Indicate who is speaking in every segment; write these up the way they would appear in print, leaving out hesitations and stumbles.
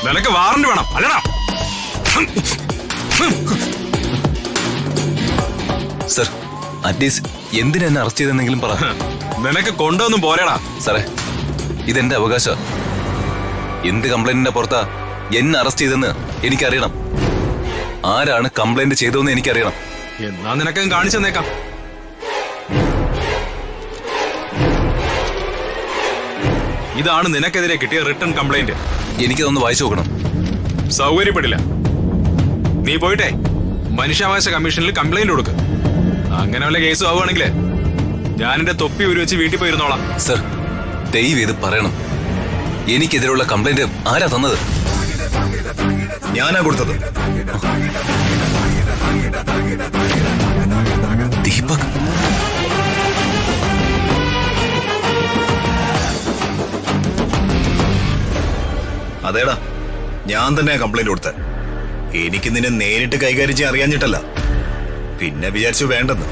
Speaker 1: നിനക്ക് വാറന്റ് വേണം അല്ലടാ?
Speaker 2: സർ, അറ്റ്ലീസ്റ്റ് എന്തിനാ എന്നെ അറസ്റ്റ് ചെയ്തെന്നെങ്കിലും പറ.
Speaker 1: നിനക്ക് കൊണ്ടൊന്നും പോരാടാ.
Speaker 2: സാറേ, ഇതെന്റെ അവകാശം. എന്ത് കംപ്ലൈന്റിന്റെ പുറത്താ എന്നെ അറസ്റ്റ് ചെയ്തെന്ന് എനിക്കറിയണം. ആരാണ് കംപ്ലൈന്റ് ചെയ്തതെന്ന് എനിക്കറിയണം.
Speaker 1: എന്നാ നിനക്ക് കാണിച്ചു തന്നേക്കാം. ഇതാണ് നിനക്കെതിരെ കിട്ടിയ റിട്ടേൺ കംപ്ലൈന്റ്.
Speaker 2: എനിക്കതൊന്ന് വായിച്ചു നോക്കണം.
Speaker 1: സൗകര്യപ്പെടില്ല. നീ പോയിട്ടെ മനുഷ്യാവകാശ കമ്മീഷനിൽ കംപ്ലൈന്റ് കൊടുക്ക്. അങ്ങനെ വല്ല കേസും ആവുകയാണെങ്കിൽ ഞാൻ എന്റെ തൊപ്പി ഊരി വെച്ച് വീട്ടിൽ പോയിരുന്നോളാം.
Speaker 2: സർ, ദയവ് ചെയ്ത് പറയണം. എനിക്കെതിരെയുള്ള കംപ്ലൈന്റ് ആരാ തന്നത്?
Speaker 3: ഞാനാ കൊടുത്തത്.
Speaker 2: ദീപക്.
Speaker 3: അതേടാ, ഞാൻ തന്നെയാ കംപ്ലൈന്റ് കൊടുത്തത്. എനിക്ക് നിന്നെ നേരിട്ട് കൈകാര്യം ചെയ്യാൻ അറിയാഞ്ഞിട്ടല്ല. പിന്നെ വിചാരിച്ചു വേണ്ടെന്ന്.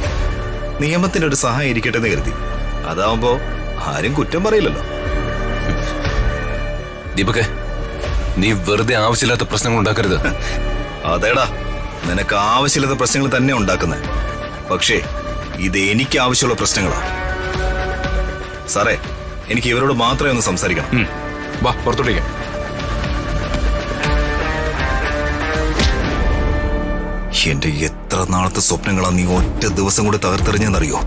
Speaker 3: നിയമത്തിന്റെ ഒരു സഹായം ഇരിക്കട്ടെ എന്ന് കരുതി. അതാവുമ്പോ ആരും കുറ്റം പറയില്ലല്ലോ.
Speaker 2: ദീപക്, നീ വെറുതെ ആവശ്യമില്ലാത്ത പ്രശ്നങ്ങൾ ഉണ്ടാക്കരുത്.
Speaker 3: അതേടാ, നിനക്ക് ആവശ്യമില്ലാത്ത പ്രശ്നങ്ങൾ തന്നെ ഉണ്ടാക്കുന്നത്. പക്ഷേ ഇത് എനിക്ക് ആവശ്യമുള്ള പ്രശ്നങ്ങളാ. സാറേ, എനിക്ക് ഇവരോട് മാത്രമേ ഒന്ന് സംസാരിക്കണം.
Speaker 1: വാ പുറത്തോട്ടേക്ക്.
Speaker 3: എന്റെ എത്ര നാളത്തെ സ്വപ്നങ്ങളാ നീ ഒറ്റ ദിവസം കൂടെ തകർത്തെറിഞ്ഞെന്നറിയോ?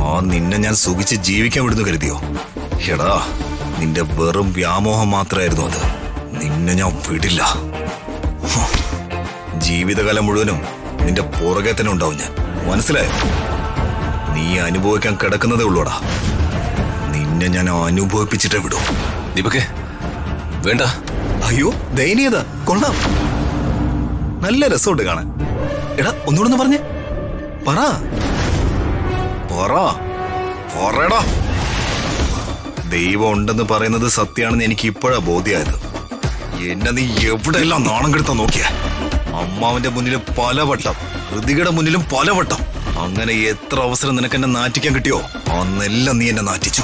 Speaker 3: ആ നിന്നെ ഞാൻ സുഖിച്ച് ജീവിക്കാൻ വിടുന്നു കരുതിയോ? എടാ, നിന്റെ വെറും വ്യാമോഹം മാത്രമായിരുന്നു അത്. നിന്നെ ഞാൻ വിടില്ല. ജീവിതകാലം മുഴുവനും നിന്റെ പുറകെ തന്നെ ഉണ്ടാവും ഞാൻ. മനസ്സിലായോ? നീ അനുഭവിക്കാൻ കിടക്കുന്നതേ ഉള്ളൂടാ. നിന്നെ ഞാൻ അനുഭവിപ്പിച്ചിട്ടേ വിടൂ.
Speaker 2: ദീപക്, വേണ്ട.
Speaker 3: അയ്യോ, ദയനീയത കൊള്ളാം. നല്ല രസമുണ്ട് കാണാൻ. എടാ, ഒന്നുകൂടെ പറഞ്ഞേ. പറ പറയടാ. ദൈവം ഉണ്ടെന്ന് പറയുന്നത് സത്യമാണെന്ന് എനിക്ക് ഇപ്പോഴാ ബോധ്യമായത്. എന്നെ നീ എവിടെയെല്ലാം നാണം കെടുത്താൻ നോക്കിയ. അമ്മാവന്റെ മുന്നിലും പലവട്ടം, ഹൃതികയുടെ മുന്നിലും പലവട്ടം. അങ്ങനെ എത്ര അവസരം നിനക്ക് എന്നെ നാറ്റിക്കാൻ കിട്ടിയോ അന്നെല്ലാം നീ എന്നെ നാറ്റിച്ചു.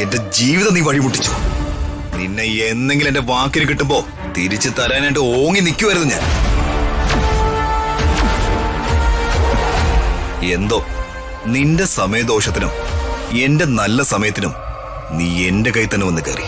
Speaker 3: എന്റെ ജീവിതം നീ വഴിമുട്ടിച്ചു. നിന്നെ എന്തെങ്കിലും എന്റെ വാക്കിന് കിട്ടുമ്പോ തിരിച്ചു തരാനായിട്ട് ഓങ്ങി നിൽക്കുമായിരുന്നു ഞാൻ. എന്തോ നിന്റെ സമയദോഷത്തിനും എന്റെ നല്ല സമയത്തിനും നീ എന്റെ കൈ തന്നെ വന്ന് കയറി.